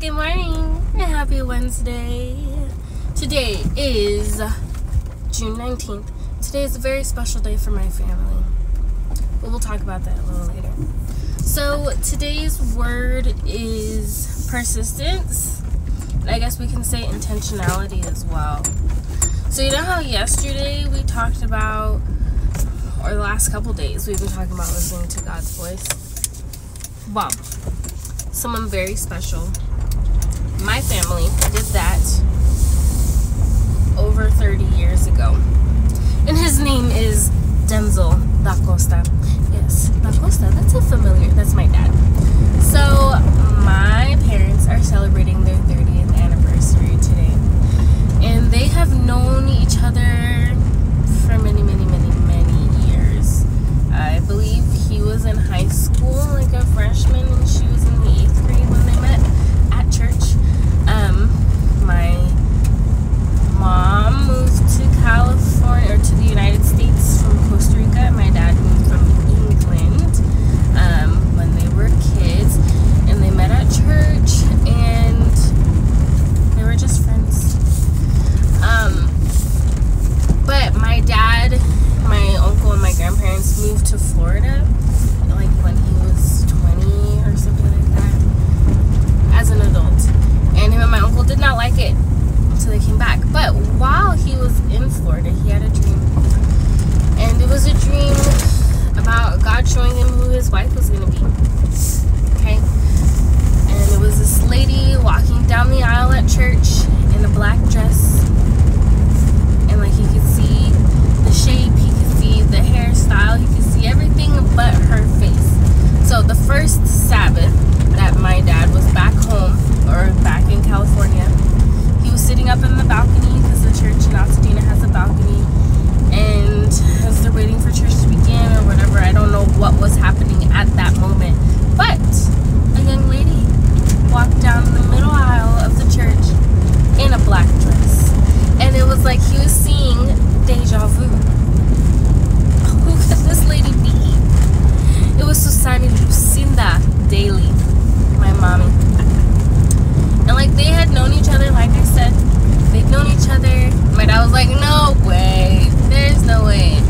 Good morning and happy Wednesday. Today is June 19th. Today is a very special day for my family. But we'll talk about that a little later. So today's word is persistence. And I guess we can say intentionality as well. So you know how yesterday we talked about, or the last couple days we've been talking about listening to God's voice? Well, someone very special, my family, did that over 30 years ago. And his name is Denzel Da Costa. Yes, Da Costa, that's my dad. So my parents are celebrating their 30th anniversary today. And they have known each other for many years. I believe he was in high school, like a freshman, and she was in the 8th grade when they met at church. My mom moved to California, or to the United States from Costa Rica. My dad moved from England when they were kids, and they met at church, and they were just friends. But my dad, my uncle, and my grandparents moved to Florida like when he was 20 or something like that, as an adult. And him and my uncle did not like it, so they came back. But while he was in Florida, he had a dream. And it was a dream about God showing him who his wife was going to be. Okay? And it was this lady walking down the aisle at church in a black dress. And like he could see the shape, he could see the hairstyle, he could see everything but her face. So the first Sabbath that my dad was back home, or back in California, he was sitting up in the balcony, because the church in Altadena has a balcony, and as they're waiting for church to begin or whatever, I don't know what was happening at that moment, but a young lady walked down the middle aisle of the church in a black dress. And it was like he was seeing deja vu. Who could this lady be? It was Susana Lucinda Daly, my mommy. And like they had known each other, like I said, they'd known each other. My dad was like, no way, there's no way.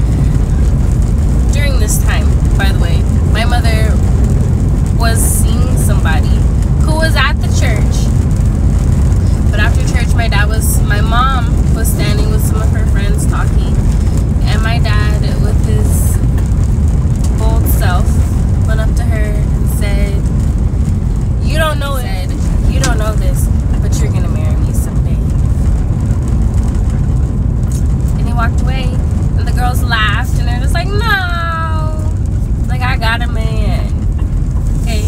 During this time, by the way, my mother was seeing somebody who was at the church. But after church, my mom was standing with some of her friends talking, and my dad, with his bold self, went up to her and said, you don't know this, but you're gonna marry me someday. And he walked away, and the girls laughed, and they're just like, no, like, I got a man. Okay,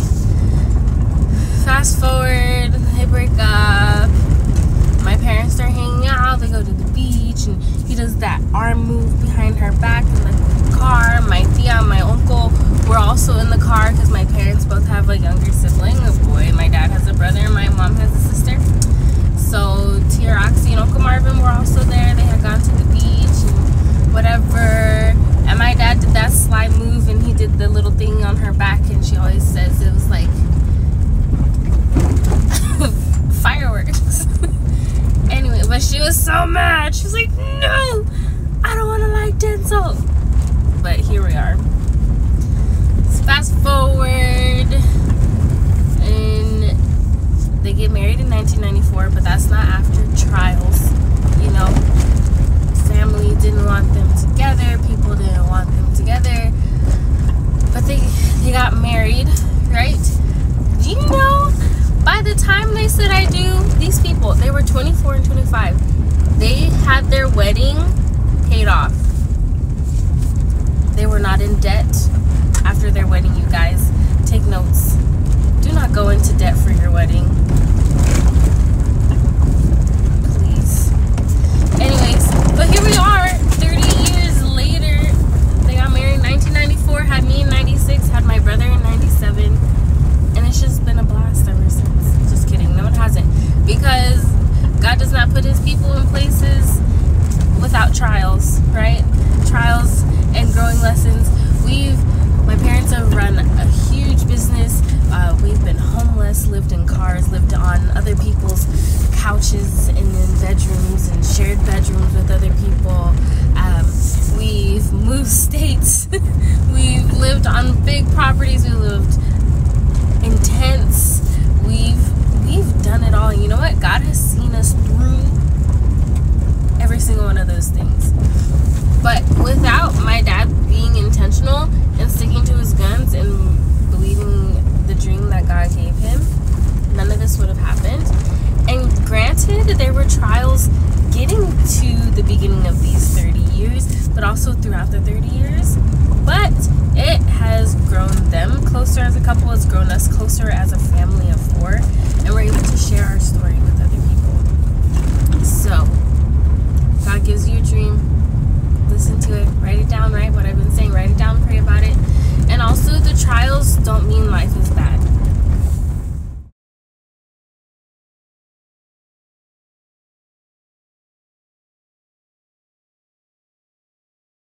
fast forward, they break up. My parents start hanging out, they go to the beach, and he does that arm move behind her back in the car. My tia and my uncle were also in the car, because my parents both have a younger sibling, a boy. My dad has a brother, and my mom has a sister. So Tia Roxy and Uncle Marvin were also there. They had gone to the beach and whatever. And my dad did that sly move, and he did the little thing on her back, and she always says it was like fireworks. Anyway, but she was so mad. She was like, no, I don't want to like Denzel. But here we are. Let's fast forward, and they get married in 1994, but that's not after trials. You know, family didn't want them together, people didn't want them together, but they got married, right? Do you know, by the time they said I do, these people, they were 24 and 25. They had their wedding paid off. They were not in debt after their wedding, you guys. Take notes. Do not go into debt for your wedding. Please. Anyways, but here we are, 30 years later. They got married in 1994, had me in 96, had my brother in 97. And it's just been a blast ever since. Just kidding. No, it hasn't. Because God does not put his people in places without trials, right? Trials and growing lessons. My parents have run a huge business. We've been homeless, lived in cars, lived on other people's couches and in bedrooms and shared bedrooms with other people. We've moved states. We've lived on big properties. We lived in tents. We've done it all. You know what? God has seen us through every single one of those things. But without my dad being intentional and sticking to his guns and believing the dream that God gave him, none of this would have happened. And granted, there were trials getting to the beginning of these 30 years, but also throughout the 30 years. But it has grown them closer as a couple. It's grown us closer as a family of 4. And we're able to share our story with other people. So, God gives you a dream.